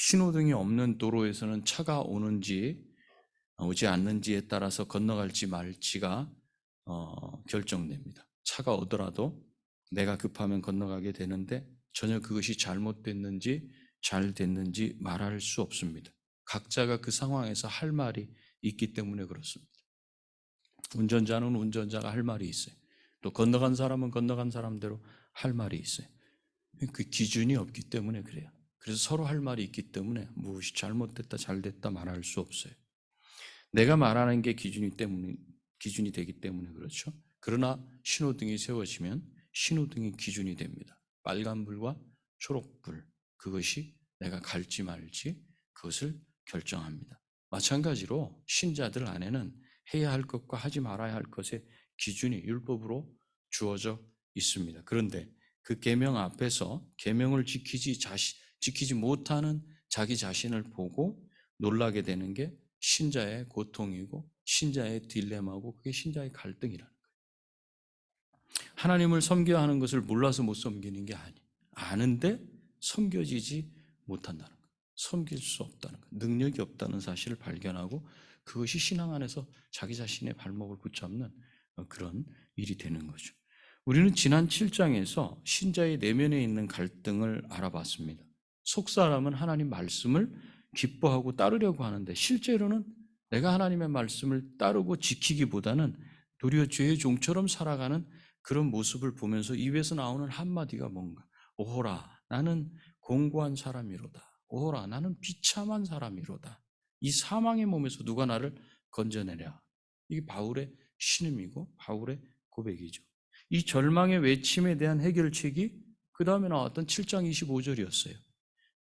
신호등이 없는 도로에서는 차가 오는지 오지 않는지에 따라서 건너갈지 말지가 결정됩니다. 차가 오더라도 내가 급하면 건너가게 되는데 전혀 그것이 잘못됐는지 잘 됐는지 말할 수 없습니다. 각자가 그 상황에서 할 말이 있기 때문에 그렇습니다. 운전자는 운전자가 할 말이 있어요. 또 건너간 사람은 건너간 사람대로 할 말이 있어요. 그 기준이 없기 때문에 그래요. 그래서 서로 할 말이 있기 때문에 무엇이 잘못됐다 잘됐다 말할 수 없어요. 내가 말하는 게 기준이 되기 때문에 그렇죠. 그러나 신호등이 세워지면 신호등이 기준이 됩니다. 빨간불과 초록불, 그것이 내가 갈지 말지 그것을 결정합니다. 마찬가지로 신자들 안에는 해야 할 것과 하지 말아야 할 것의 기준이 율법으로 주어져 있습니다. 그런데 그 계명 앞에서 계명을 지키지 못하는 자기 자신을 보고 놀라게 되는 게 신자의 고통이고 신자의 딜레마고 그게 신자의 갈등이라는 거예요. 하나님을 섬겨야 하는 것을 몰라서 못 섬기는 게 아니에요. 아는데 섬겨지지 못한다는 거예요. 섬길 수 없다는 거예요. 능력이 없다는 사실을 발견하고 그것이 신앙 안에서 자기 자신의 발목을 붙잡는 그런 일이 되는 거죠. 우리는 지난 7장에서 신자의 내면에 있는 갈등을 알아봤습니다. 속사람은 하나님 말씀을 기뻐하고 따르려고 하는데 실제로는 내가 하나님의 말씀을 따르고 지키기보다는 도리어 죄의 종처럼 살아가는 그런 모습을 보면서 입에서 나오는 한마디가 뭔가 오호라 나는 공고한 사람이로다. 오호라 나는 비참한 사람이로다. 이 사망의 몸에서 누가 나를 건져내랴. 이게 바울의 신음이고 바울의 고백이죠. 이 절망의 외침에 대한 해결책이 그 다음에 나왔던 7장 25절이었어요.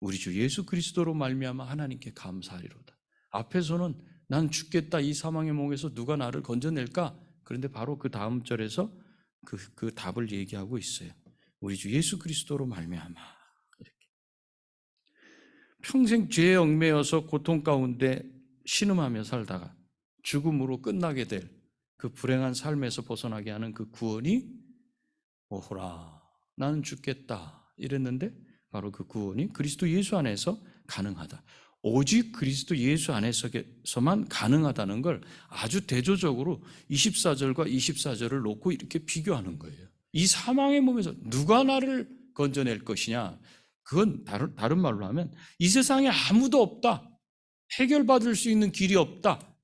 우리 주 예수 그리스도로 말미암아 하나님께 감사하리로다. 앞에서는 난 죽겠다 이 사망의 목에서 누가 나를 건져낼까? 그런데 바로 그 다음 절에서 그 답을 얘기하고 있어요. 우리 주 예수 그리스도로 말미암아. 이렇게. 평생 죄에 얽매여서 고통 가운데 신음하며 살다가 죽음으로 끝나게 될 그 불행한 삶에서 벗어나게 하는 그 구원이 오호라 나는 죽겠다 이랬는데 바로 그 구원이 그리스도 예수 안에서 가능하다. 오직 그리스도 예수 안에서만 가능하다는 걸 아주 대조적으로 24절과 24절을 놓고 이렇게 비교하는 거예요. 이 사망의 몸에서 누가 나를 건져낼 것이냐? 그건 다른 말로 하면 이 세상에 아무도 없다. 해결받을 수 있는 길이 없다.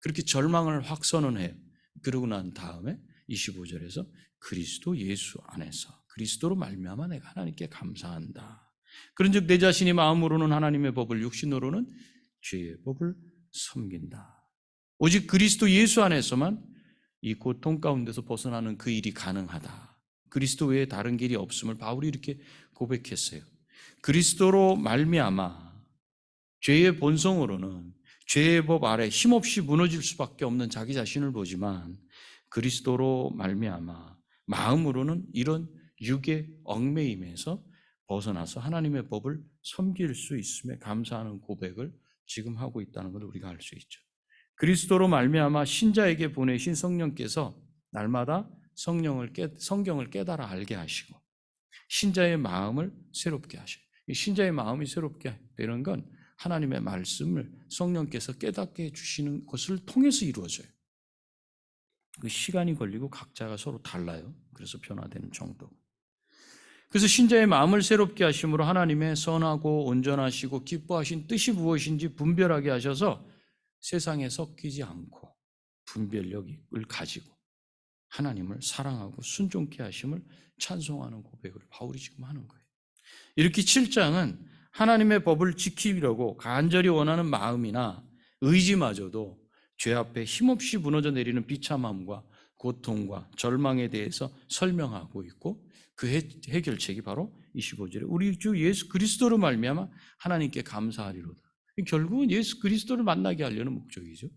그렇게 절망을 확 선언해요. 그러고 난 다음에 25절에서 그리스도 예수 안에서 그리스도로 말미암아 내가 하나님께 감사한다. 그런즉 내 자신이 마음으로는 하나님의 법을 육신으로는 죄의 법을 섬긴다. 오직 그리스도 예수 안에서만 이 고통 가운데서 벗어나는 그 일이 가능하다. 그리스도 외에 다른 길이 없음을 바울이 이렇게 고백했어요. 그리스도로 말미암아 죄의 본성으로는 죄의 법 아래 힘없이 무너질 수밖에 없는 자기 자신을 보지만 그리스도로 말미암아 마음으로는 이런 육의 얽매임에서 벗어나서 하나님의 법을 섬길 수 있음에 감사하는 고백을 지금 하고 있다는 걸 우리가 알 수 있죠. 그리스도로 말미암아 신자에게 보내신 성령께서 날마다 성경을 깨달아 알게 하시고 신자의 마음을 새롭게 하셔요. 신자의 마음이 새롭게 되는 건 하나님의 말씀을 성령께서 깨닫게 해주시는 것을 통해서 이루어져요. 그 시간이 걸리고 각자가 서로 달라요. 그래서 변화되는 정도. 그래서 신자의 마음을 새롭게 하심으로 하나님의 선하고 온전하시고 기뻐하신 뜻이 무엇인지 분별하게 하셔서 세상에 섞이지 않고 분별력을 가지고 하나님을 사랑하고 순종케 하심을 찬송하는 고백을 바울이 지금 하는 거예요. 이렇게 7장은 하나님의 법을 지키려고 간절히 원하는 마음이나 의지마저도 죄 앞에 힘없이 무너져 내리는 비참함과 고통과 절망에 대해서 설명하고 있고 그 해결책이 바로 25절에 우리 주 예수 그리스도로 말미암아 하나님께 감사하리로다. 결국은 예수 그리스도를 만나게 하려는 목적이죠.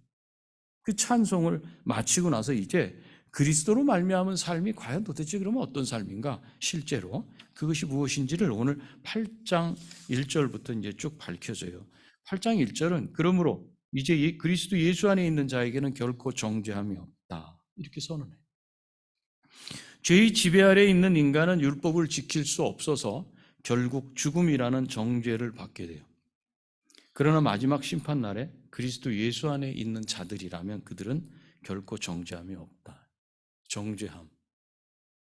그 찬송을 마치고 나서 이제 그리스도로 말미암은 삶이 과연 도대체 그러면 어떤 삶인가? 실제로 그것이 무엇인지를 오늘 8장 1절부터 이제 쭉 밝혀져요. 8장 1절은 그러므로 이제 그리스도 예수 안에 있는 자에게는 결코 정죄함이 없다. 이렇게 선언해요. 죄의 지배 아래에 있는 인간은 율법을 지킬 수 없어서 결국 죽음이라는 정죄를 받게 돼요. 그러나 마지막 심판날에 그리스도 예수 안에 있는 자들이라면 그들은 결코 정죄함이 없다. 정죄함,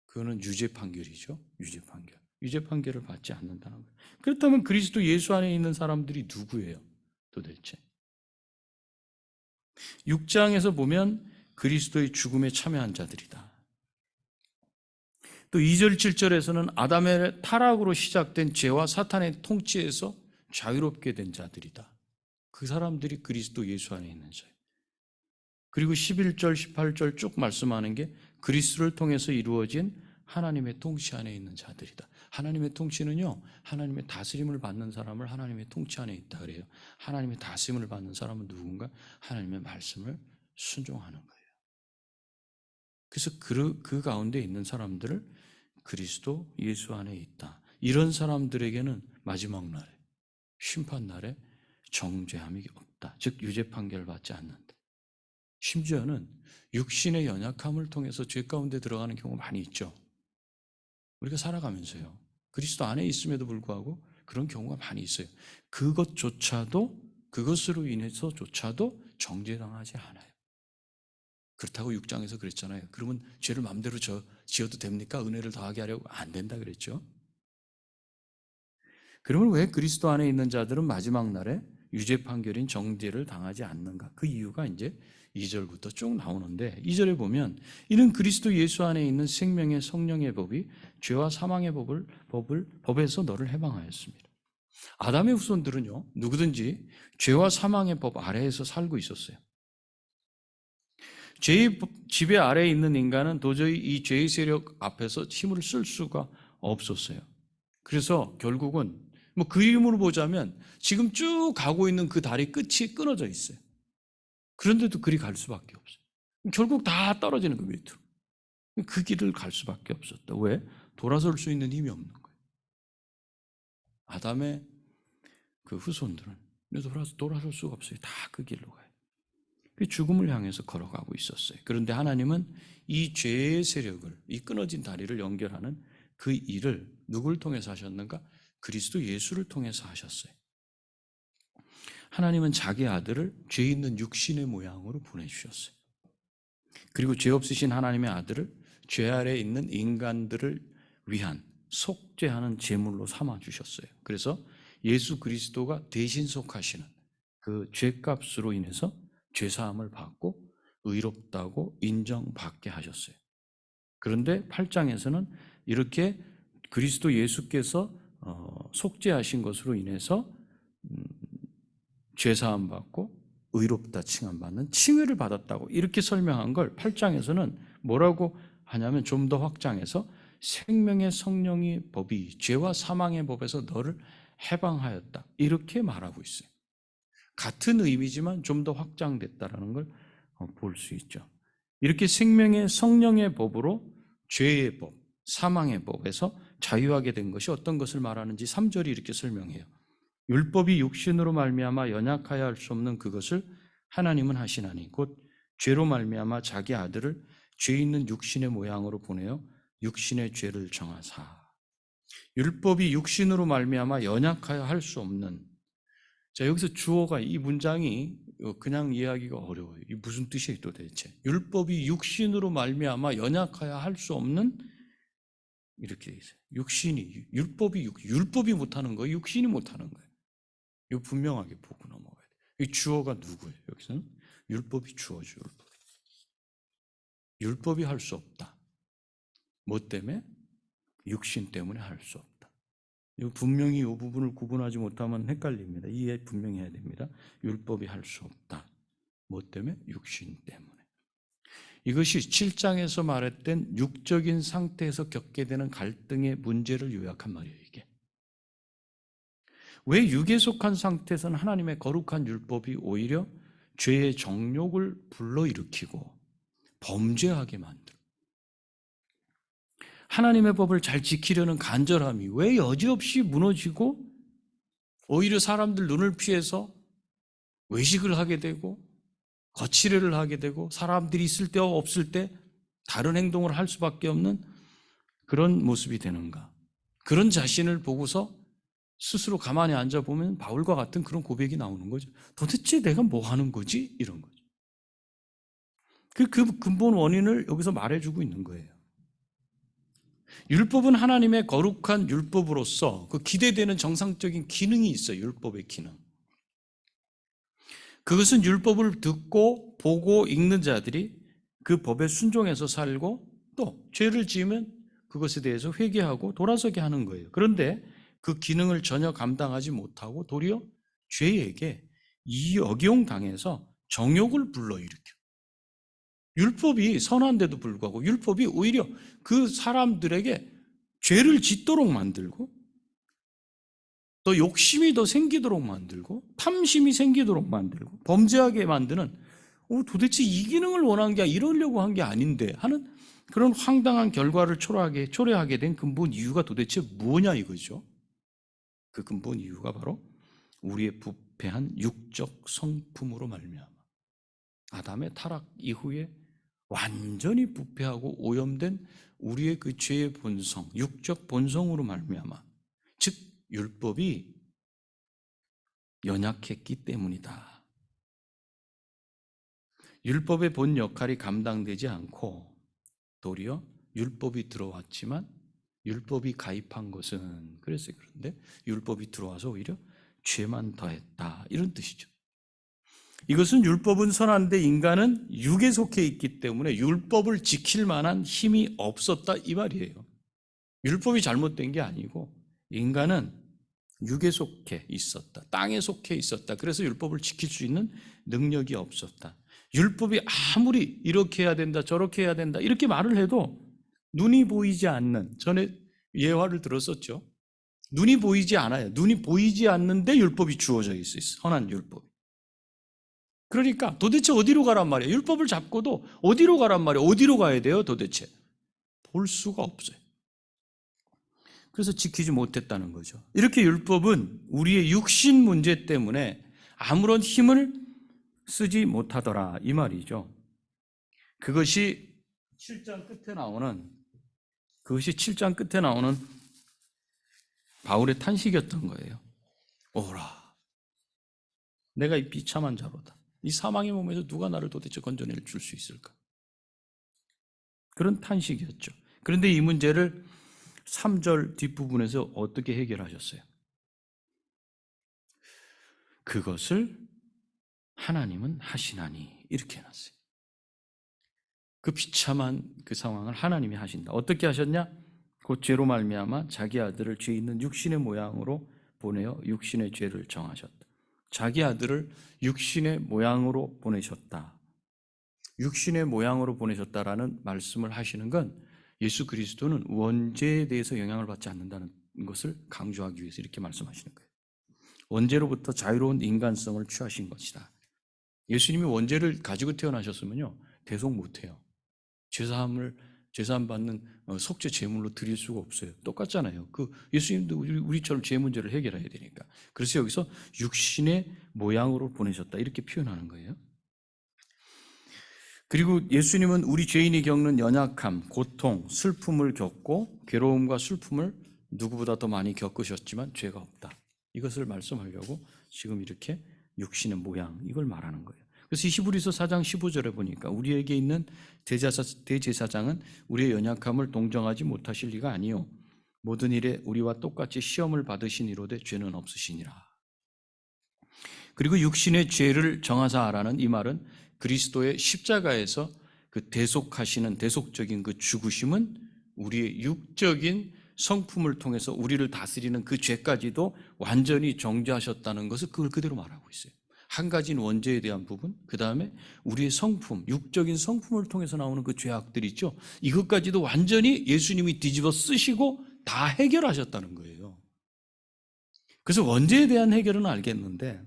그거는 유죄 판결이죠. 유죄 판결. 유죄 판결을 받지 않는다는 거예요. 그렇다면 그리스도 예수 안에 있는 사람들이 누구예요? 도대체 6장에서 보면 그리스도의 죽음에 참여한 자들이다. 또 2절 7절에서는 아담의 타락으로 시작된 죄와 사탄의 통치에서 자유롭게 된 자들이다. 그 사람들이 그리스도 예수 안에 있는 자예요. 그리고 11절 18절 쭉 말씀하는 게 그리스도를 통해서 이루어진 하나님의 통치 안에 있는 자들이다. 하나님의 통치는요, 하나님의 다스림을 받는 사람을 하나님의 통치 안에 있다 그래요. 하나님의 다스림을 받는 사람은 누군가? 하나님의 말씀을 순종하는 거예요. 그래서 그 가운데 있는 사람들을 그리스도 예수 안에 있다. 이런 사람들에게는 마지막 날에, 심판 날에 정죄함이 없다. 즉 유죄 판결을 받지 않는다. 심지어는 육신의 연약함을 통해서 죄 가운데 들어가는 경우가 많이 있죠. 우리가 살아가면서요, 그리스도 안에 있음에도 불구하고 그런 경우가 많이 있어요. 그것으로 인해서조차도 정죄당하지 않아요. 그렇다고 6장에서 그랬잖아요. 그러면 죄를 마음대로 지어도 됩니까? 은혜를 더하게 하려고 안 된다 그랬죠. 그러면 왜 그리스도 안에 있는 자들은 마지막 날에 유죄 판결인 정죄를 당하지 않는가? 그 이유가 이제 2절부터 쭉 나오는데, 2절에 보면 이는 그리스도 예수 안에 있는 생명의 성령의 법이 죄와 사망의 법에서 너를 해방하였습니다. 아담의 후손들은요, 누구든지 죄와 사망의 법 아래에서 살고 있었어요. 죄의 지배 아래에 있는 인간은 도저히 이 죄의 세력 앞에서 힘을 쓸 수가 없었어요. 그래서 결국은 뭐 그림으로 보자면 지금 쭉 가고 있는 그 다리 끝이 끊어져 있어요. 그런데도 그리 갈 수밖에 없어요. 결국 다 떨어지는 거 밑으로. 그 길을 갈 수밖에 없었다. 왜? 돌아설 수 있는 힘이 없는 거예요. 아담의 그 후손들은 돌아설 수가 없어요. 다 그 길로 가요. 그 죽음을 향해서 걸어가고 있었어요. 그런데 하나님은 이 죄의 세력을, 이 끊어진 다리를 연결하는 그 일을 누굴 통해서 하셨는가? 그리스도 예수를 통해서 하셨어요. 하나님은 자기 아들을 죄 있는 육신의 모양으로 보내주셨어요. 그리고 죄 없으신 하나님의 아들을 죄 아래에 있는 인간들을 위한 속죄하는 제물로 삼아주셨어요. 그래서 예수 그리스도가 대신 속하시는 그 죄값으로 인해서 죄사함을 받고 의롭다고 인정받게 하셨어요. 그런데 8장에서는 이렇게 그리스도 예수께서 속죄하신 것으로 인해서 죄사함 받고 의롭다 칭함받는 칭의를 받았다고 이렇게 설명한 걸 8장에서는 뭐라고 하냐면 좀 더 확장해서 생명의 성령의 법이 죄와 사망의 법에서 너를 해방하였다 이렇게 말하고 있어요. 같은 의미지만 좀 더 확장됐다는 걸 볼 수 있죠. 이렇게 생명의 성령의 법으로 죄의 법, 사망의 법에서 자유하게 된 것이 어떤 것을 말하는지 3절이 이렇게 설명해요. 율법이 육신으로 말미암아 연약하여 할 수 없는 그것을 하나님은 하시나니 곧 죄로 말미암아 자기 아들을 죄 있는 육신의 모양으로 보내어 육신의 죄를 정하사. 율법이 육신으로 말미암아 연약하여 할 수 없는, 자 여기서 주어가 이 문장이 그냥 이해하기가 어려워요. 이 무슨 뜻이에요 도대체? 율법이 육신으로 말미암아 연약하여 할 수 없는, 이렇게 돼 있어요. 육신이 율법이 못하는 거예요. 육신이 못하는 거예요. 이거 분명하게 보고 넘어가야 돼요. 이 주어가 누구예요? 여기서는 율법이 주어죠. 율법이 할 수 없다. 뭐 때문에? 육신 때문에 할 수 없다. 이거 분명히 이 부분을 구분하지 못하면 헷갈립니다. 이해 분명히 해야 됩니다. 율법이 할 수 없다. 뭐 때문에? 육신 때문에. 이것이 7장에서 말했던 육적인 상태에서 겪게 되는 갈등의 문제를 요약한 말이에요. 이게 왜 육에 속한 상태에서는 하나님의 거룩한 율법이 오히려 죄의 정욕을 불러일으키고 범죄하게 만들어, 하나님의 법을 잘 지키려는 간절함이 왜 여지없이 무너지고 오히려 사람들 눈을 피해서 외식을 하게 되고 거칠애를 하게 되고 사람들이 있을 때와 없을 때 다른 행동을 할 수밖에 없는 그런 모습이 되는가? 그런 자신을 보고서 스스로 가만히 앉아보면 바울과 같은 그런 고백이 나오는 거죠. 도대체 내가 뭐 하는 거지? 이런 거죠. 그 근본 원인을 여기서 말해주고 있는 거예요. 율법은 하나님의 거룩한 율법으로서 그 기대되는 정상적인 기능이 있어요. 율법의 기능. 그것은 율법을 듣고 보고 읽는 자들이 그 법에 순종해서 살고 또 죄를 지으면 그것에 대해서 회개하고 돌아서게 하는 거예요. 그런데 그 기능을 전혀 감당하지 못하고 도리어 죄에게 이역용당해서 정욕을 불러일으켜. 율법이 선한데도 불구하고 율법이 오히려 그 사람들에게 죄를 짓도록 만들고 또 욕심이 더 생기도록 만들고 탐심이 생기도록 만들고 범죄하게 만드는 도대체 이 기능을 원한 게 이러려고 한 게 아닌데 하는 그런 황당한 결과를 초래하게 된 근본 이유가 도대체 뭐냐 이거죠. 그 근본 이유가 바로 우리의 부패한 육적 성품으로 말미암아 아담의 타락 이후에 완전히 부패하고 오염된 우리의 그 죄의 본성, 육적 본성으로 말미암아 즉 율법이 연약했기 때문이다. 율법의 본 역할이 감당되지 않고 도리어 율법이 들어왔지만 율법이 가입한 것은 그랬어요. 그런데 율법이 들어와서 오히려 죄만 더했다 이런 뜻이죠. 이것은 율법은 선한데 인간은 육에 속해 있기 때문에 율법을 지킬 만한 힘이 없었다 이 말이에요. 율법이 잘못된 게 아니고 인간은 육에 속해 있었다. 땅에 속해 있었다. 그래서 율법을 지킬 수 있는 능력이 없었다. 율법이 아무리 이렇게 해야 된다 저렇게 해야 된다 이렇게 말을 해도 눈이 보이지 않는, 전에 예화를 들었었죠. 눈이 보이지 않아요. 눈이 보이지 않는데 율법이 주어져 있어요. 선한 율법이. 그러니까 도대체 어디로 가란 말이에요. 율법을 잡고도 어디로 가란 말이에요. 어디로 가야 돼요 도대체. 볼 수가 없어요. 그래서 지키지 못했다는 거죠. 이렇게 율법은 우리의 육신 문제 때문에 아무런 힘을 쓰지 못하더라 이 말이죠. 그것이 7장 끝에 나오는 바울의 탄식이었던 거예요. 오라, 내가 이 비참한 자로다. 이 사망의 몸에서 누가 나를 도대체 건져낼 줄 수 있을까? 그런 탄식이었죠. 그런데 이 문제를 3절 뒷부분에서 어떻게 해결하셨어요? 그것을 하나님은 하시나니 이렇게 해놨어요. 그 비참한 그 상황을 하나님이 하신다. 어떻게 하셨냐? 곧 죄로 말미암아 자기 아들을 죄 있는 육신의 모양으로 보내어 육신의 죄를 정하셨다. 자기 아들을 육신의 모양으로 보내셨다. 육신의 모양으로 보내셨다라는 말씀을 하시는 건 예수 그리스도는 원죄에 대해서 영향을 받지 않는다는 것을 강조하기 위해서 이렇게 말씀하시는 거예요. 원죄로부터 자유로운 인간성을 취하신 것이다. 예수님이 원죄를 가지고 태어나셨으면요 대속 못해요. 제사함 받는 속죄 제물로 드릴 수가 없어요. 똑같잖아요. 예수님도 우리처럼 죄 문제를 해결해야 되니까. 그래서 여기서 육신의 모양으로 보내셨다 이렇게 표현하는 거예요. 그리고 예수님은 우리 죄인이 겪는 연약함, 고통, 슬픔을 겪고 괴로움과 슬픔을 누구보다 더 많이 겪으셨지만 죄가 없다. 이것을 말씀하려고 지금 이렇게 육신의 모양 이걸 말하는 거예요. 그래서 히브리서 4장 15절에 보니까 우리에게 있는 대제사장은 우리의 연약함을 동정하지 못하실 리가 아니요 모든 일에 우리와 똑같이 시험을 받으신 이로되 죄는 없으시니라. 그리고 육신의 죄를 정하사하라는 이 말은 그리스도의 십자가에서 그 대속적인 그 죽으심은 우리의 육적인 성품을 통해서 우리를 다스리는 그 죄까지도 완전히 정죄하셨다는 것을 그걸 그대로 말하고 있어요. 한 가지는 원죄에 대한 부분, 그 다음에 우리의 성품, 육적인 성품을 통해서 나오는 그 죄악들 있죠. 이것까지도 완전히 예수님이 뒤집어 쓰시고 다 해결하셨다는 거예요. 그래서 원죄에 대한 해결은 알겠는데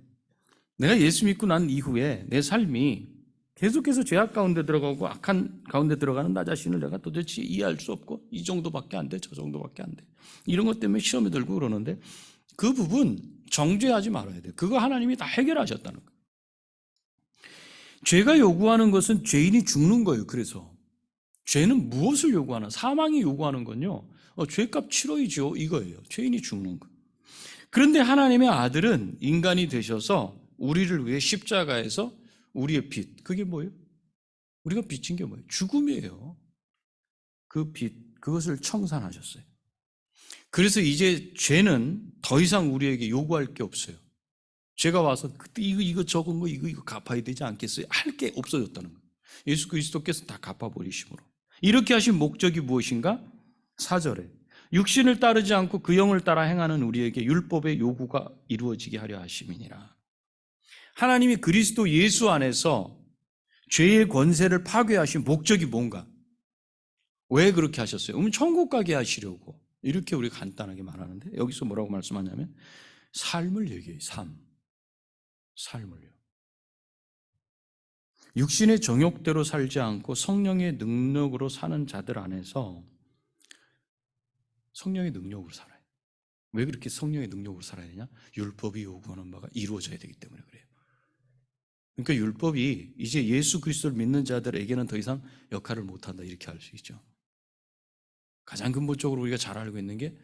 내가 예수 믿고 난 이후에 내 삶이 계속해서 죄악 가운데 들어가고 악한 가운데 들어가는 나 자신을 내가 도대체 이해할 수 없고 이 정도밖에 안 돼, 저 정도밖에 안 돼. 이런 것 때문에 시험에 들고 그러는데 그 부분 정죄하지 말아야 돼. 그거 하나님이 다 해결하셨다는 거예요. 죄가 요구하는 것은 죄인이 죽는 거예요. 그래서 죄는 무엇을 요구하나? 사망이 요구하는 건요. 죄값 치러야죠 이거예요. 죄인이 죽는 거. 그런데 하나님의 아들은 인간이 되셔서 우리를 위해 십자가에서 우리의 빚, 그게 뭐예요? 우리가 빚진 게 뭐예요? 죽음이에요. 그 빚, 그것을 청산하셨어요. 그래서 이제 죄는 더 이상 우리에게 요구할 게 없어요. 죄가 와서 그때 이거 적은 거 이거 갚아야 되지 않겠어요? 할 게 없어졌다는 거예요. 예수 그리스도께서 다 갚아버리심으로. 이렇게 하신 목적이 무엇인가? 4절에 육신을 따르지 않고 그 영을 따라 행하는 우리에게 율법의 요구가 이루어지게 하려 하심이니라. 하나님이 그리스도 예수 안에서 죄의 권세를 파괴하신 목적이 뭔가? 왜 그렇게 하셨어요? 천국 가게 하시려고. 이렇게 우리가 간단하게 말하는데 여기서 뭐라고 말씀하냐면 삶을 얘기해요. 삶을요. 육신의 정욕대로 살지 않고 성령의 능력으로 사는 자들 안에서 성령의 능력으로 살아요. 왜 그렇게 성령의 능력으로 살아야 되냐? 율법이 요구하는 바가 이루어져야 되기 때문에 그래요. 그러니까 율법이 이제 예수 그리스도를 믿는 자들에게는 더 이상 역할을 못한다 이렇게 할 수 있죠. 가장 근본적으로 우리가 잘 알고 있는 게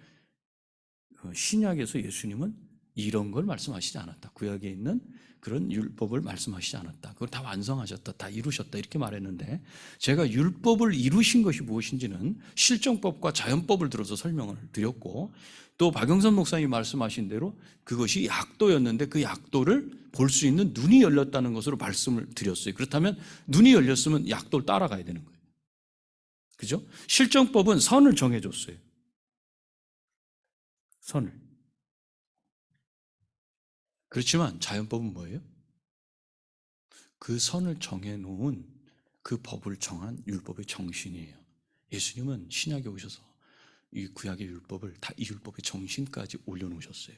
신약에서 예수님은 이런 걸 말씀하시지 않았다. 구약에 있는 그런 율법을 말씀하시지 않았다. 그걸 다 완성하셨다. 다 이루셨다. 이렇게 말했는데 제가 율법을 이루신 것이 무엇인지는 실정법과 자연법을 들어서 설명을 드렸고 또 박영선 목사님이 말씀하신 대로 그것이 약도였는데 그 약도를 볼 수 있는 눈이 열렸다는 것으로 말씀을 드렸어요. 그렇다면 눈이 열렸으면 약도를 따라가야 되는 거예요. 그죠? 실정법은 선을 정해줬어요. 선을. 그렇지만 자연법은 뭐예요? 그 선을 정해놓은 그 법을 정한 율법의 정신이에요. 예수님은 신약에 오셔서 이 구약의 율법을 다 이 율법의 정신까지 올려놓으셨어요.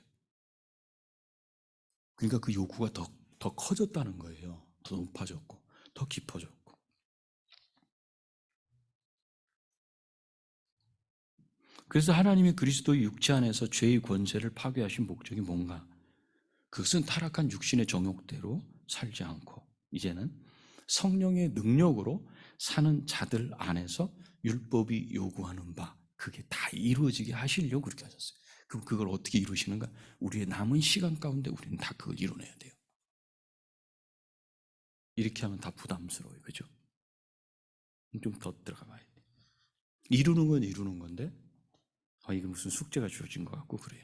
그러니까 그 요구가 더 커졌다는 거예요. 더 높아졌고 더 깊어졌고. 그래서 하나님이 그리스도의 육체 안에서 죄의 권세를 파괴하신 목적이 뭔가? 그것은 타락한 육신의 정욕대로 살지 않고 이제는 성령의 능력으로 사는 자들 안에서 율법이 요구하는 바 그게 다 이루어지게 하시려고 그렇게 하셨어요. 그럼 그걸 어떻게 이루시는가? 우리의 남은 시간 가운데 우리는 다 그걸 이뤄내야 돼요. 이렇게 하면 다 부담스러워요. 그죠? 좀 더 들어가 봐야 돼요. 이루는 건 이루는 건데 이게 무슨 숙제가 주어진 것 같고 그래요.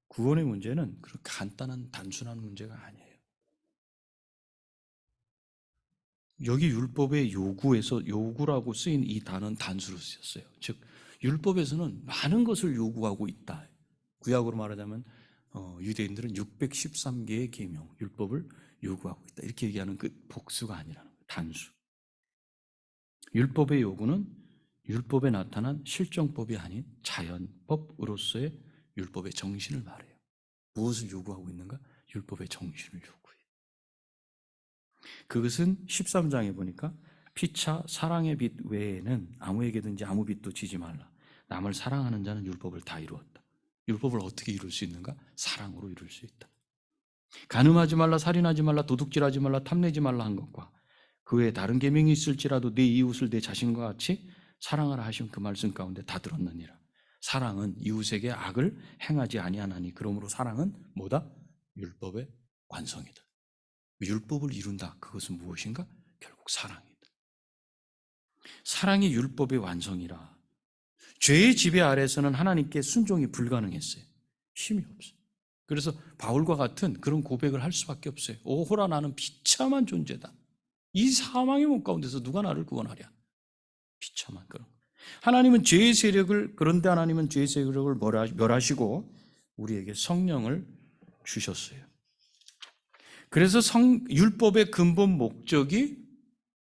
구원의 문제는 그렇게 간단한 단순한 문제가 아니에요. 여기 율법의 요구에서 요구라고 쓰인 이 단어는 단수로 쓰였어요. 즉 율법에서는 많은 것을 요구하고 있다. 구약으로 말하자면 유대인들은 613개의 계명, 율법을 요구하고 있다. 이렇게 얘기하는 그 복수가 아니라는 거예요. 단수. 율법의 요구는 율법에 나타난 실정법이 아닌 자연법으로서의 율법의 정신을 말해요. 무엇을 요구하고 있는가? 율법의 정신을 요구해요. 그것은 13장에 보니까 피차 사랑의 빛 외에는 아무에게든지 아무 빛도 지지 말라. 남을 사랑하는 자는 율법을 다 이루었다. 율법을 어떻게 이룰 수 있는가? 사랑으로 이룰 수 있다. 간음하지 말라, 살인하지 말라, 도둑질하지 말라, 탐내지 말라 한 것과 그 외에 다른 계명이 있을지라도 내 이웃을 내 자신과 같이 사랑하라 하신 그 말씀 가운데 다 들었느니라. 사랑은 이웃에게 악을 행하지 아니하나니 그러므로 사랑은 뭐다? 율법의 완성이다. 율법을 이룬다. 그것은 무엇인가? 결국 사랑이다. 사랑이 율법의 완성이라. 죄의 지배 아래서는 하나님께 순종이 불가능했어요. 힘이 없어요. 그래서 바울과 같은 그런 고백을 할 수밖에 없어요. 오호라 나는 비참한 존재다. 이 사망의 몸 가운데서 누가 나를 구원하랴. 비참한 그런. 하나님은 죄의 세력을 그런데 하나님은 죄의 세력을 멸하시고 우리에게 성령을 주셨어요. 그래서 율법의 근본 목적이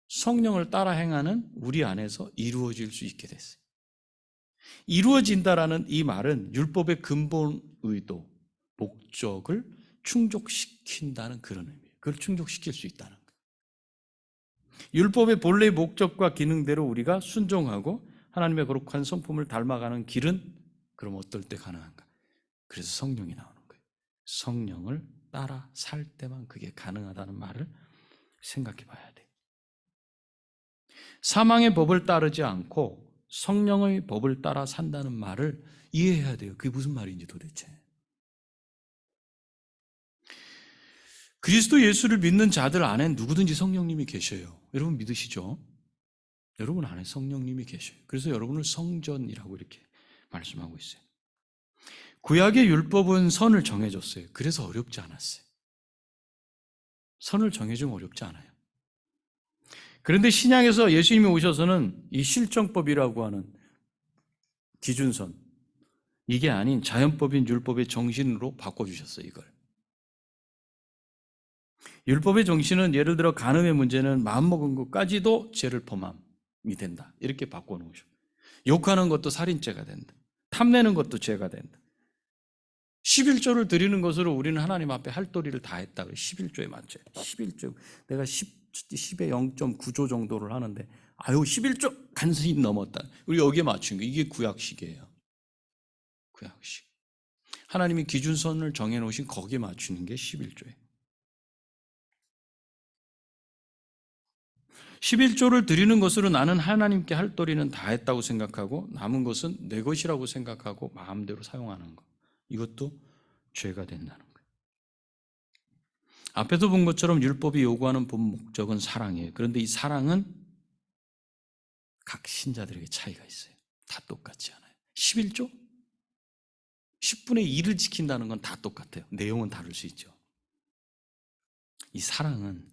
성령을 따라 행하는 우리 안에서 이루어질 수 있게 됐어요. 이루어진다라는 이 말은 율법의 근본 의도, 목적을 충족시킨다는 그런 의미예요. 그걸 충족시킬 수 있다는 거예요. 율법의 본래 목적과 기능대로 우리가 순종하고 하나님의 거룩한 성품을 닮아가는 길은 그럼 어떨 때 가능한가? 그래서 성령이 나오는 거예요. 성령을 따라 살 때만 그게 가능하다는 말을 생각해 봐야 돼요. 사망의 법을 따르지 않고 성령의 법을 따라 산다는 말을 이해해야 돼요. 그게 무슨 말인지 도대체. 그리스도 예수를 믿는 자들 안에 누구든지 성령님이 계셔요. 여러분 믿으시죠? 여러분 안에 성령님이 계셔요. 그래서 여러분을 성전이라고 이렇게 말씀하고 있어요. 구약의 율법은 선을 정해줬어요. 그래서 어렵지 않았어요. 선을 정해주면 어렵지 않아요. 그런데 신약에서 예수님이 오셔서는 이 실정법이라고 하는 기준선, 이게 아닌 자연법인 율법의 정신으로 바꿔주셨어요, 이걸. 율법의 정신은 예를 들어 간음의 문제는 마음먹은 것까지도 죄를 범함이 된다. 이렇게 바꿔놓으셔. 욕하는 것도 살인죄가 된다. 탐내는 것도 죄가 된다. 11조를 드리는 것으로 우리는 하나님 앞에 할 도리를 다 했다. 11조에 맞죠. 11조. 내가 10에 0.9조 정도를 하는데, 아유, 11조 간신히 넘었다. 우리 여기에 맞춘 거. 이게 구약식이에요. 구약식. 하나님이 기준선을 정해놓으신 거기에 맞추는 게 11조예요. 11조를 드리는 것으로 나는 하나님께 할 도리는 다 했다고 생각하고 남은 것은 내 것이라고 생각하고 마음대로 사용하는 것. 이것도 죄가 된다는 거예요. 앞에서 본 것처럼 율법이 요구하는 본 목적은 사랑이에요. 그런데 이 사랑은 각 신자들에게 차이가 있어요. 다 똑같지 않아요. 11조? 10분의 1을 지킨다는 건 다 똑같아요. 내용은 다를 수 있죠. 이 사랑은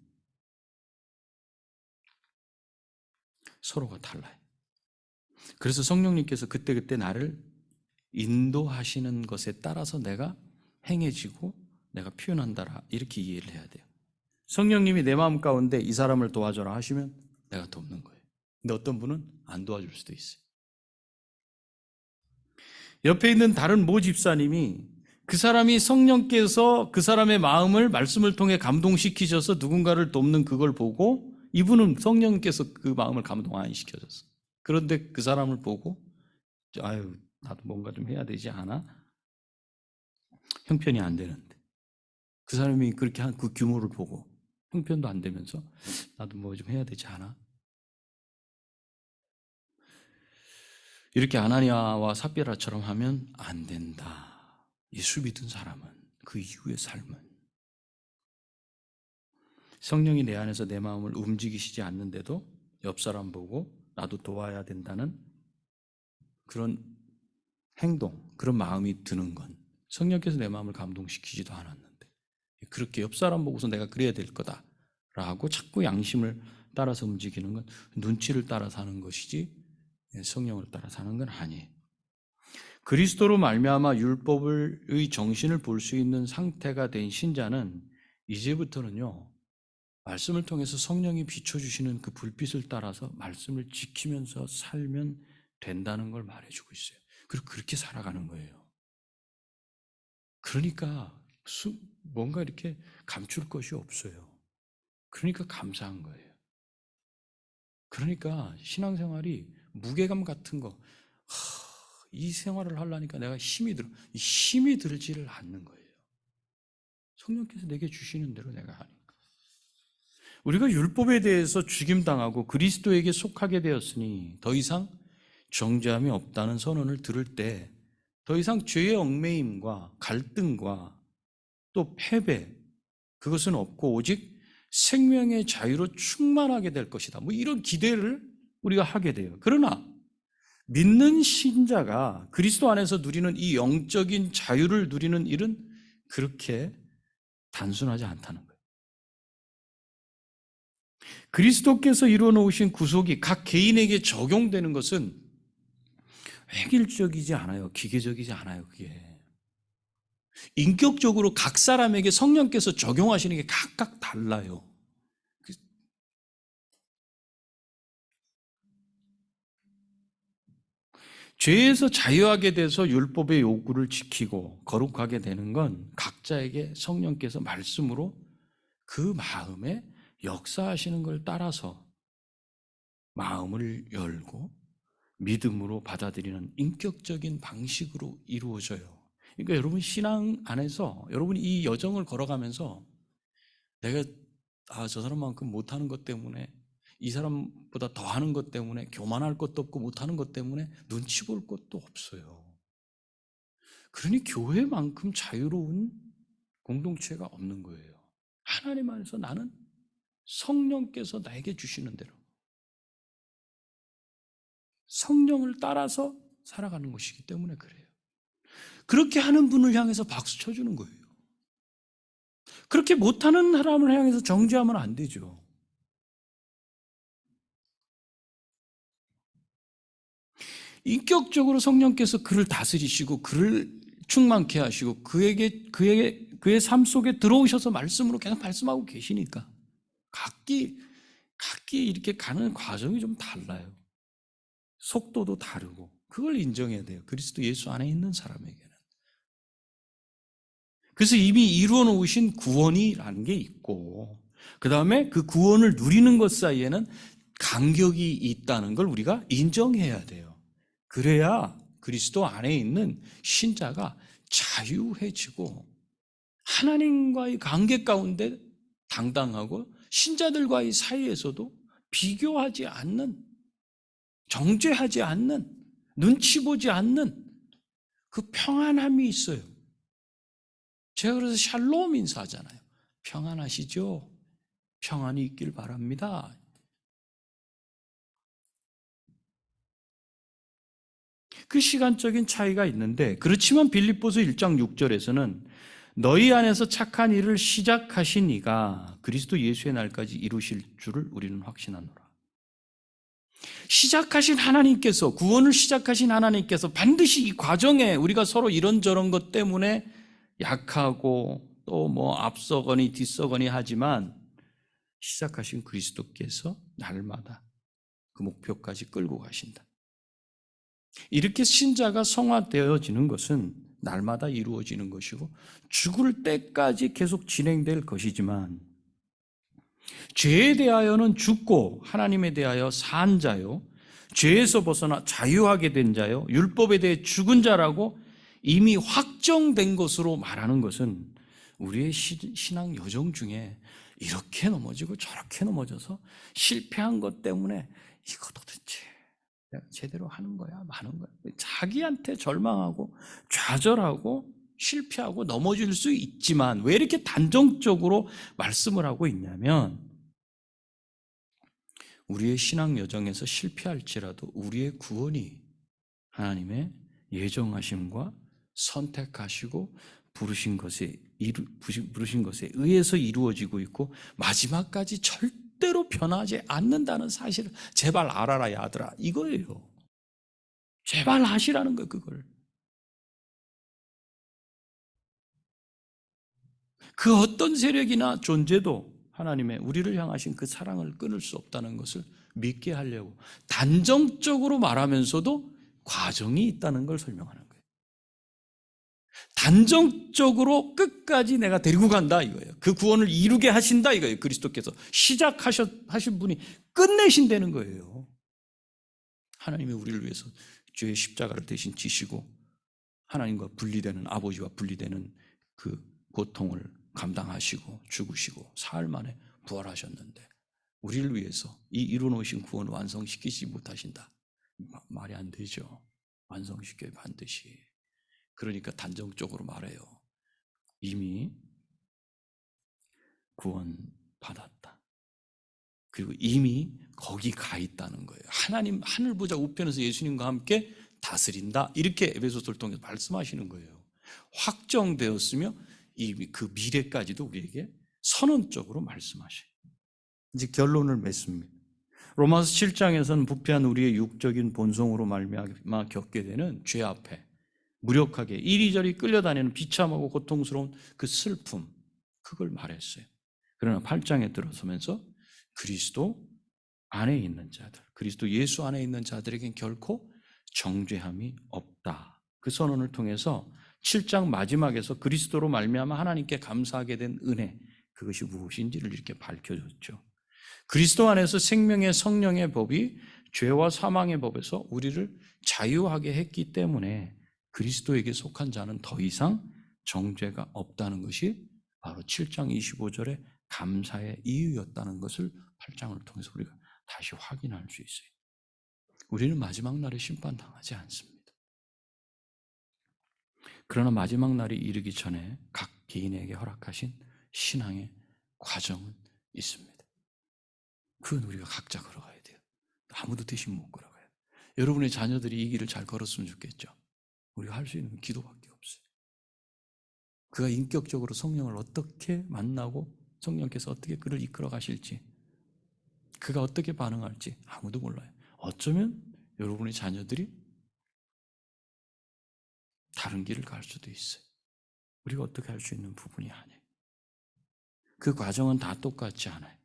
서로가 달라요. 그래서 성령님께서 그때그때 나를 인도하시는 것에 따라서 내가 행해지고 내가 표현한다, 이렇게 이해를 해야 돼요. 성령님이 내 마음 가운데 이 사람을 도와줘라 하시면 내가 돕는 거예요. 근데 어떤 분은 안 도와줄 수도 있어요. 옆에 있는 다른 모 집사님이 그 사람이 성령께서 그 사람의 마음을 말씀을 통해 감동시키셔서 누군가를 돕는 그걸 보고 이분은 성령께서 그 마음을 감동 안 시켜줬어. 그런데 그 사람을 보고 아유, 나도 뭔가 좀 해야 되지 않아? 형편이 안 되는데 그 사람이 그렇게 한 그 규모를 보고 형편도 안 되면서 나도 뭐 좀 해야 되지 않아? 이렇게 아나니아와 삽비라처럼 하면 안 된다. 예수 믿은 사람은, 그 이후의 삶은 성령이 내 안에서 내 마음을 움직이시지 않는데도 옆 사람 보고 나도 도와야 된다는 그런 행동, 그런 마음이 드는 건 성령께서 내 마음을 감동시키지도 않았는데 그렇게 옆 사람 보고서 내가 그래야 될 거다라고 자꾸 양심을 따라서 움직이는 건 눈치를 따라 사는 것이지 성령을 따라 사는 건 아니에요. 그리스도로 말미암아 율법의 정신을 볼 수 있는 상태가 된 신자는 이제부터는요, 말씀을 통해서 성령이 비춰주시는 그 불빛을 따라서 말씀을 지키면서 살면 된다는 걸 말해주고 있어요. 그리고 그렇게 살아가는 거예요. 그러니까 뭔가 이렇게 감출 것이 없어요. 그러니까 감사한 거예요. 그러니까 신앙생활이 무게감 같은 거, 이 생활을 하려니까 내가 힘이 들지를 않는 거예요. 성령께서 내게 주시는 대로 내가 하니까. 우리가 율법에 대해서 죽임당하고 그리스도에게 속하게 되었으니 더 이상 정죄함이 없다는 선언을 들을 때 더 이상 죄의 얽매임과 갈등과 또 패배, 그것은 없고 오직 생명의 자유로 충만하게 될 것이다. 뭐 이런 기대를 우리가 하게 돼요. 그러나 믿는 신자가 그리스도 안에서 누리는 이 영적인 자유를 누리는 일은 그렇게 단순하지 않다는 거예요. 그리스도께서 이루어 놓으신 구속이 각 개인에게 적용되는 것은 획일적이지 않아요. 기계적이지 않아요. 그게 인격적으로 각 사람에게 성령께서 적용하시는 게 각각 달라요. 죄에서 자유하게 돼서 율법의 요구를 지키고 거룩하게 되는 건 각자에게 성령께서 말씀으로 그 마음에 역사하시는 걸 따라서 마음을 열고 믿음으로 받아들이는 인격적인 방식으로 이루어져요. 그러니까 여러분 신앙 안에서 여러분이 이 여정을 걸어가면서 내가 저 사람만큼 못하는 것 때문에 이 사람보다 더하는 것 때문에 교만할 것도 없고 못하는 것 때문에 눈치 볼 것도 없어요. 그러니 교회만큼 자유로운 공동체가 없는 거예요. 하나님 안에서 나는 성령께서 나에게 주시는 대로 성령을 따라서 살아가는 것이기 때문에 그래요. 그렇게 하는 분을 향해서 박수 쳐주는 거예요. 그렇게 못하는 사람을 향해서 정죄하면 안 되죠. 인격적으로 성령께서 그를 다스리시고 그를 충만케 하시고 그의 삶 속에 들어오셔서 말씀으로 계속 말씀하고 계시니까 각기 이렇게 가는 과정이 좀 달라요. 속도도 다르고 그걸 인정해야 돼요. 그리스도 예수 안에 있는 사람에게는. 그래서 이미 이루어 놓으신 구원이라는 게 있고 그 다음에 그 구원을 누리는 것 사이에는 간격이 있다는 걸 우리가 인정해야 돼요. 그래야 그리스도 안에 있는 신자가 자유해지고 하나님과의 관계 가운데 당당하고 신자들과의 사이에서도 비교하지 않는, 정죄하지 않는, 눈치 보지 않는 그 평안함이 있어요. 제가 그래서 샬롬 인사하잖아요. 평안하시죠? 평안이 있길 바랍니다. 그 시간적인 차이가 있는데 그렇지만 빌립보서 1장 6절에서는 너희 안에서 착한 일을 시작하신 이가 그리스도 예수의 날까지 이루실 줄을 우리는 확신하노라. 시작하신 하나님께서, 구원을 시작하신 하나님께서 반드시 이 과정에 우리가 서로 이런저런 것 때문에 약하고 또 뭐 앞서거니 뒤서거니 하지만 시작하신 그리스도께서 날마다 그 목표까지 끌고 가신다. 이렇게 신자가 성화되어지는 것은 날마다 이루어지는 것이고 죽을 때까지 계속 진행될 것이지만 죄에 대하여는 죽고 하나님에 대하여 산 자요, 죄에서 벗어나 자유하게 된 자요, 율법에 대해 죽은 자라고 이미 확정된 것으로 말하는 것은 우리의 신앙 여정 중에 이렇게 넘어지고 저렇게 넘어져서 실패한 것 때문에 이거 도대체 내가 제대로 하는 거야, 마는 거야. 자기한테 절망하고 좌절하고 실패하고 넘어질 수 있지만 왜 이렇게 단정적으로 말씀을 하고 있냐면 우리의 신앙 여정에서 실패할지라도 우리의 구원이 하나님의 예정하심과 선택하시고 부르신 것에 의해서 이루어지고 있고 마지막까지 절대로 변하지 않는다는 사실을 제발 알아라 야들아 이거예요. 제발 하시라는 거예요. 그걸. 그 어떤 세력이나 존재도 하나님의 우리를 향하신 그 사랑을 끊을 수 없다는 것을 믿게 하려고 단정적으로 말하면서도 과정이 있다는 걸 설명하는 거예요. 단정적으로 끝까지 내가 데리고 간다 이거예요. 그 구원을 이루게 하신다 이거예요. 그리스도께서 하신 분이 끝내신다는 거예요. 하나님이 우리를 위해서 죄의 십자가를 대신 지시고 하나님과 분리되는 아버지와 분리되는 그 고통을 감당하시고 죽으시고 사흘 만에 부활하셨는데 우리를 위해서 이 이루어놓으신 구원을 완성시키지 못하신다. 말이 안 되죠. 완성시켜야 반드시. 그러니까 단정적으로 말해요. 이미 구원 받았다. 그리고 이미 거기 가 있다는 거예요. 하나님 하늘 보좌 우편에서 예수님과 함께 다스린다. 이렇게 에베소서를 통해서 말씀하시는 거예요. 확정되었으며 이미 그 미래까지도 우리에게 선언적으로 말씀하셔요. 이제 결론을 맺습니다. 로마서 7장에서는 부패한 우리의 육적인 본성으로 말미암아 겪게 되는 죄 앞에 무력하게 이리저리 끌려다니는 비참하고 고통스러운 그 슬픔, 그걸 말했어요. 그러나 8장에 들어서면서 그리스도 안에 있는 자들, 그리스도 예수 안에 있는 자들에겐 결코 정죄함이 없다. 그 선언을 통해서 7장 마지막에서 그리스도로 말미암아 하나님께 감사하게 된 은혜, 그것이 무엇인지를 이렇게 밝혀줬죠. 그리스도 안에서 생명의 성령의 법이 죄와 사망의 법에서 우리를 자유하게 했기 때문에 그리스도에게 속한 자는 더 이상 정죄가 없다는 것이 바로 7장 25절의 감사의 이유였다는 것을 8장을 통해서 우리가 다시 확인할 수 있어요. 우리는 마지막 날에 심판당하지 않습니다. 그러나 마지막 날이 이르기 전에 각 개인에게 허락하신 신앙의 과정은 있습니다. 그건 우리가 각자 걸어가야 돼요. 아무도 대신 못 걸어가요. 여러분의 자녀들이 이 길을 잘 걸었으면 좋겠죠. 우리가 할 수 있는 기도밖에 없어요. 그가 인격적으로 성령을 어떻게 만나고 성령께서 어떻게 그를 이끌어 가실지, 그가 어떻게 반응할지 아무도 몰라요. 어쩌면 여러분의 자녀들이 다른 길을 갈 수도 있어요. 우리가 어떻게 할 수 있는 부분이 아니에요. 그 과정은 다 똑같지 않아요.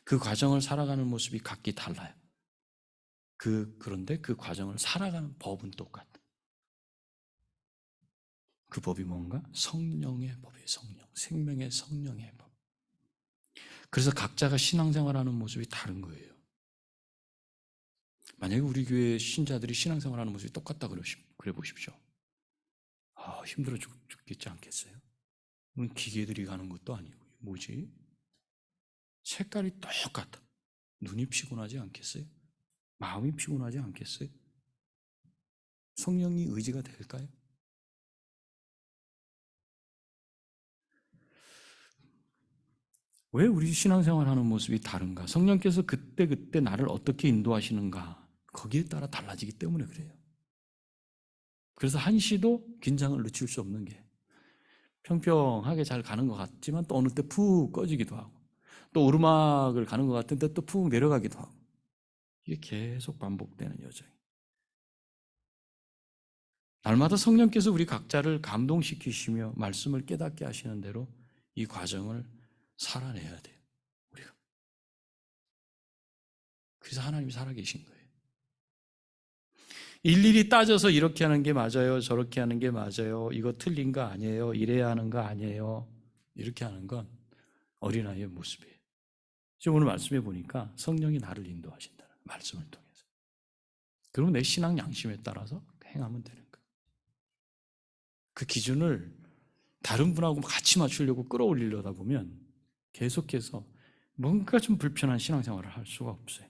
그 과정을 살아가는 모습이 각기 달라요. 그런데 그 과정을 살아가는 법은 똑같아. 그 법이 뭔가? 성령의 법이에요. 성령. 생명의 성령의 법. 그래서 각자가 신앙생활하는 모습이 다른 거예요. 만약에 우리 교회 신자들이 신앙생활하는 모습이 똑같다 그래 보십시오. 힘들어 죽겠지 않겠어요? 기계들이 가는 것도 아니고 뭐지? 색깔이 똑같아. 눈이 피곤하지 않겠어요? 마음이 피곤하지 않겠어요? 성령이 의지가 될까요? 왜 우리 신앙생활하는 모습이 다른가? 성령께서 그때그때 나를 어떻게 인도하시는가? 거기에 따라 달라지기 때문에 그래요. 그래서 한시도 긴장을 늦출 수 없는 게 평평하게 잘 가는 것 같지만 또 어느 때 푹 꺼지기도 하고 또 오르막을 가는 것 같은데 또 푹 내려가기도 하고 이게 계속 반복되는 여정이에요. 날마다 성령께서 우리 각자를 감동시키시며 말씀을 깨닫게 하시는 대로 이 과정을 살아내야 돼요. 우리가. 그래서 하나님이 살아계신 거예요. 일일이 따져서 이렇게 하는 게 맞아요, 저렇게 하는 게 맞아요, 이거 틀린 거 아니에요, 이래야 하는 거 아니에요, 이렇게 하는 건 어린아이의 모습이에요. 지금 오늘 말씀해 보니까 성령이 나를 인도하신다는 말씀을 통해서. 그러면 내 신앙 양심에 따라서 행하면 되는 거예요. 그 기준을 다른 분하고 같이 맞추려고 끌어올리려다 보면 계속해서 뭔가 좀 불편한 신앙생활을 할 수가 없어요.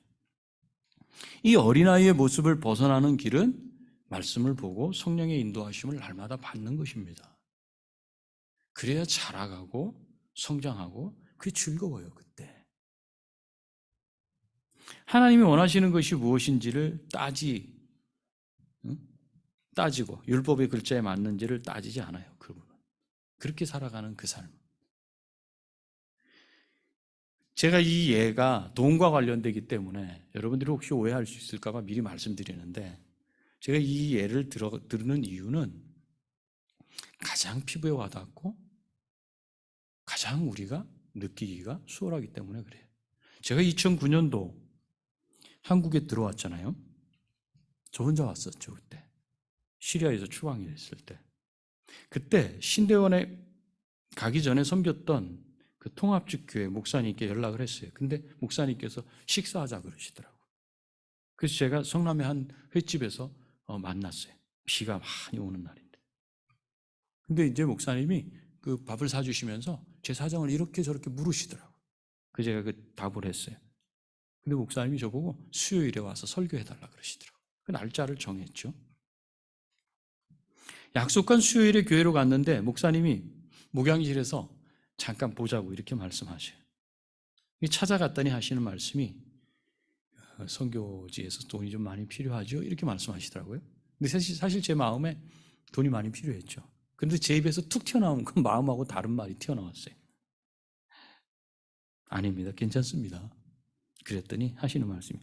이 어린아이의 모습을 벗어나는 길은 말씀을 보고 성령의 인도하심을 날마다 받는 것입니다. 그래야 자라가고 성장하고 그게 즐거워요. 그때 하나님이 원하시는 것이 무엇인지를 따지고 율법의 글자에 맞는지를 따지지 않아요. 그분은 그렇게 살아가는 그 삶. 제가 이 예가 돈과 관련되기 때문에 여러분들이 혹시 오해할 수 있을까 봐 미리 말씀드리는데, 제가 이 예를 들는 이유는 가장 피부에 와닿고 가장 우리가 느끼기가 수월하기 때문에 그래요. 제가 2009년도 한국에 들어왔잖아요. 저 혼자 왔었죠. 그때 시리아에서 추방이 됐을 때. 그때 신대원에 가기 전에 섬겼던 그 통합집 교회 목사님께 연락을 했어요. 근데 목사님께서 식사하자 그러시더라고요. 그래서 제가 성남의 한 횟집에서 만났어요. 비가 많이 오는 날인데. 근데 이제 목사님이 그 밥을 사주시면서 제 사정을 이렇게 저렇게 물으시더라고요. 그 제가 그 답을 했어요. 근데 목사님이 저보고 수요일에 와서 설교해달라 그러시더라고요. 그 날짜를 정했죠. 약속한 수요일에 교회로 갔는데 목사님이 목양실에서 잠깐 보자고 이렇게 말씀하셔요. 찾아갔더니 하시는 말씀이 선교지에서 돈이 좀 많이 필요하죠? 이렇게 말씀하시더라고요. 근데 사실 제 마음에 돈이 많이 필요했죠. 그런데 제 입에서 툭 튀어나온 건 마음하고 다른 말이 튀어나왔어요. 아닙니다. 괜찮습니다. 그랬더니 하시는 말씀이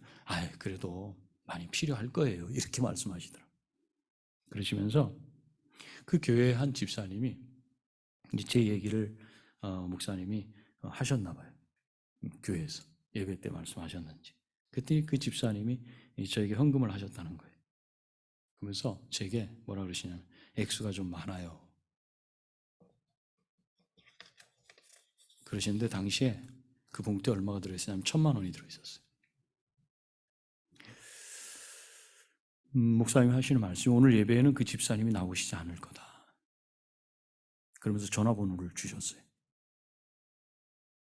그래도 많이 필요할 거예요. 이렇게 말씀하시더라고요. 그러시면서 그 교회 한 집사님이 제 얘기를 목사님이 하셨나 봐요. 교회에서 예배 때 말씀하셨는지. 그때 그 집사님이 저에게 헌금을 하셨다는 거예요. 그러면서 제게 뭐라 그러시냐면 액수가 좀 많아요. 그러시는데 당시에 그 봉투에 얼마가 들어있었냐면 1,000만 원이 들어있었어요. 목사님이 하시는 말씀이 오늘 예배에는 그 집사님이 나오시지 않을 거다. 그러면서 전화번호를 주셨어요.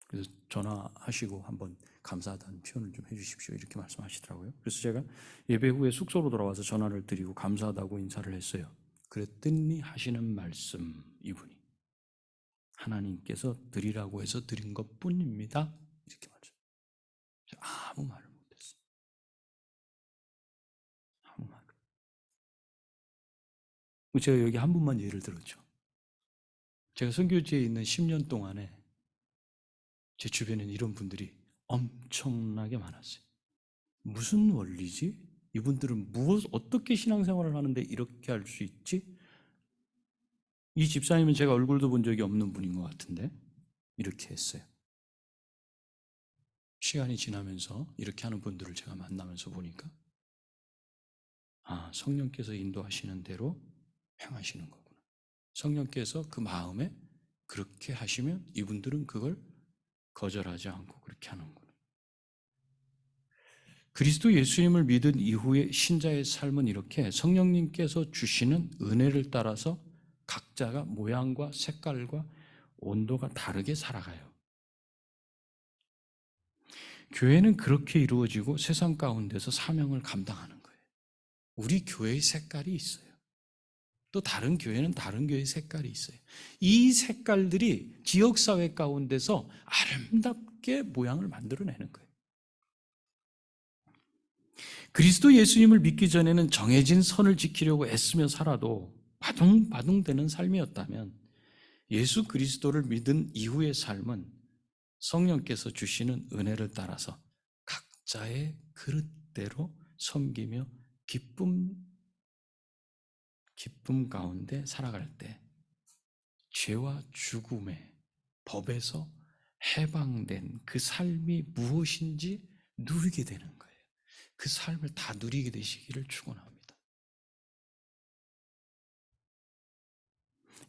그래서 전화하시고 한번 감사하다는 표현을 좀 해주십시오. 이렇게 말씀하시더라고요. 그래서 제가 예배 후에 숙소로 돌아와서 전화를 드리고 감사하다고 인사를 했어요. 그랬더니 하시는 말씀, 이분이 하나님께서 드리라고 해서 드린 것뿐입니다. 이렇게 말해요. 아무 말을 못했어요. 아무 말. 제가 여기 한 분만 예를 들었죠. 제가 선교지에 있는 10년 동안에 제 주변에는 이런 분들이 엄청나게 많았어요. 무슨 원리지? 이분들은 어떻게 신앙생활을 하는데 이렇게 할 수 있지? 이 집사님은 제가 얼굴도 본 적이 없는 분인 것 같은데 이렇게 했어요. 시간이 지나면서 이렇게 하는 분들을 제가 만나면서 보니까 성령께서 인도하시는 대로 행하시는 거구나. 성령께서 그 마음에 그렇게 하시면 이분들은 그걸 거절하지 않고 그렇게 하는구나. 그리스도 예수님을 믿은 이후의 신자의 삶은 이렇게 성령님께서 주시는 은혜를 따라서 각자가 모양과 색깔과 온도가 다르게 살아가요. 교회는 그렇게 이루어지고 세상 가운데서 사명을 감당하는 거예요. 우리 교회의 색깔이 있어요. 또 다른 교회는 다른 교회의 색깔이 있어요. 이 색깔들이 지역사회 가운데서 아름답게 모양을 만들어내는 거예요. 그리스도 예수님을 믿기 전에는 정해진 선을 지키려고 애쓰며 살아도 바둥바둥대는 삶이었다면 예수 그리스도를 믿은 이후의 삶은 성령께서 주시는 은혜를 따라서 각자의 그릇대로 섬기며 기쁨 가운데 살아갈 때 죄와 죽음의 법에서 해방된 그 삶이 무엇인지 누리게 되는 거예요. 그 삶을 다 누리게 되시기를 축원합니다.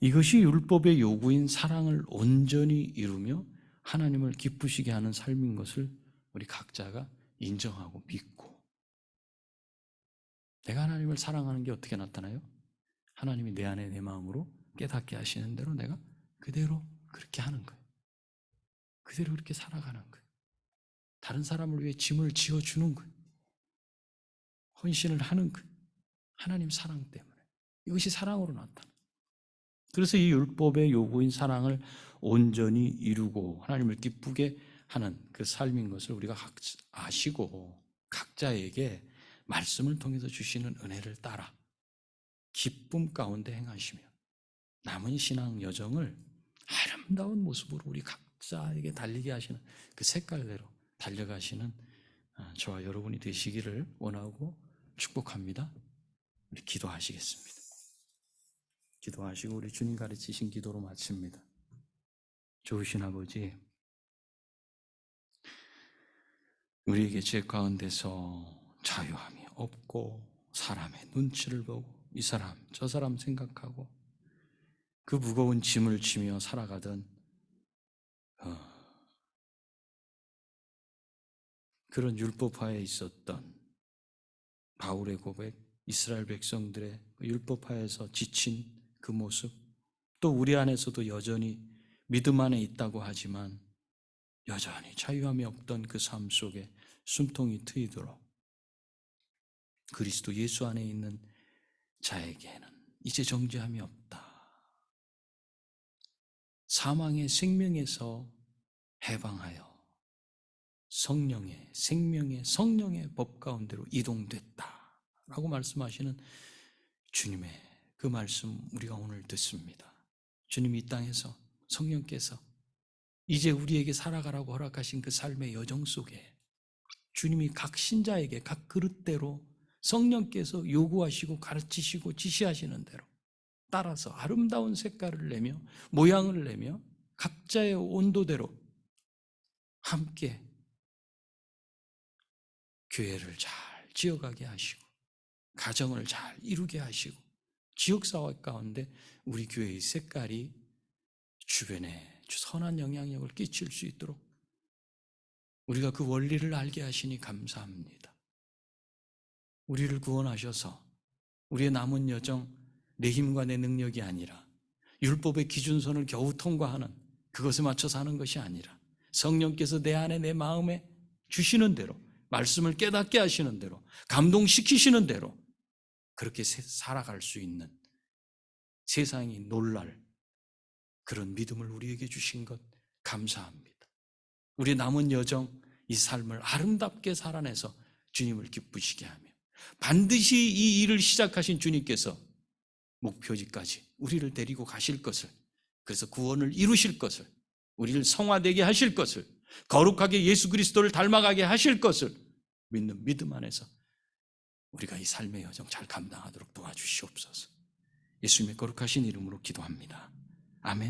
이것이 율법의 요구인 사랑을 온전히 이루며 하나님을 기쁘시게 하는 삶인 것을 우리 각자가 인정하고 믿고, 내가 하나님을 사랑하는 게 어떻게 나타나요? 하나님이 내 안에 내 마음으로 깨닫게 하시는 대로 내가 그대로 그렇게 하는 거예요. 그대로 그렇게 살아가는 거예요. 다른 사람을 위해 짐을 지어주는 거예요. 헌신을 하는 거예요. 하나님 사랑 때문에. 이것이 사랑으로 나타나요. 그래서 이 율법의 요구인 사랑을 온전히 이루고 하나님을 기쁘게 하는 그 삶인 것을 우리가 아시고 각자에게 말씀을 통해서 주시는 은혜를 따라 기쁨 가운데 행하시며 남은 신앙 여정을 아름다운 모습으로 우리 각자에게 달리게 하시는 그 색깔대로 달려가시는 저와 여러분이 되시기를 원하고 축복합니다. 우리 기도하시겠습니다. 기도하시고 우리 주님 가르치신 기도로 마칩니다. 좋으신 아버지, 우리에게 죄 가운데서 자유함이 없고 사람의 눈치를 보고 이 사람 저 사람 생각하고 그 무거운 짐을 지며 살아가던 그런 율법화에 있었던 바울의 고백, 이스라엘 백성들의 율법화에서 지친 그 모습, 또 우리 안에서도 여전히 믿음 안에 있다고 하지만 여전히 자유함이 없던 그 삶 속에 숨통이 트이도록 그리스도 예수 안에 있는 자에게는 이제 정죄함이 없다. 사망의 생명에서 해방하여 성령의 생명의 성령의 법 가운데로 이동됐다 라고 말씀하시는 주님의 그 말씀 우리가 오늘 듣습니다. 주님이 이 땅에서 성령께서 이제 우리에게 살아가라고 허락하신 그 삶의 여정 속에 주님이 각 신자에게 각 그릇대로 성령께서 요구하시고 가르치시고 지시하시는 대로 따라서 아름다운 색깔을 내며 모양을 내며 각자의 온도대로 함께 교회를 잘 지어가게 하시고 가정을 잘 이루게 하시고 지역사회 가운데 우리 교회의 색깔이 주변에 선한 영향력을 끼칠 수 있도록 우리가 그 원리를 알게 하시니 감사합니다. 우리를 구원하셔서 우리의 남은 여정 내 힘과 내 능력이 아니라 율법의 기준선을 겨우 통과하는 그것에 맞춰서 하는 것이 아니라 성령께서 내 안에 내 마음에 주시는 대로 말씀을 깨닫게 하시는 대로 감동시키시는 대로 그렇게 살아갈 수 있는 세상이 놀랄 그런 믿음을 우리에게 주신 것 감사합니다. 우리 남은 여정 이 삶을 아름답게 살아내서 주님을 기쁘시게 하며 반드시 이 일을 시작하신 주님께서 목표지까지 우리를 데리고 가실 것을, 그래서 구원을 이루실 것을, 우리를 성화되게 하실 것을, 거룩하게 예수 그리스도를 닮아가게 하실 것을 믿는 믿음 안에서 우리가 이 삶의 여정 잘 감당하도록 도와주시옵소서. 예수님의 거룩하신 이름으로 기도합니다. 아멘.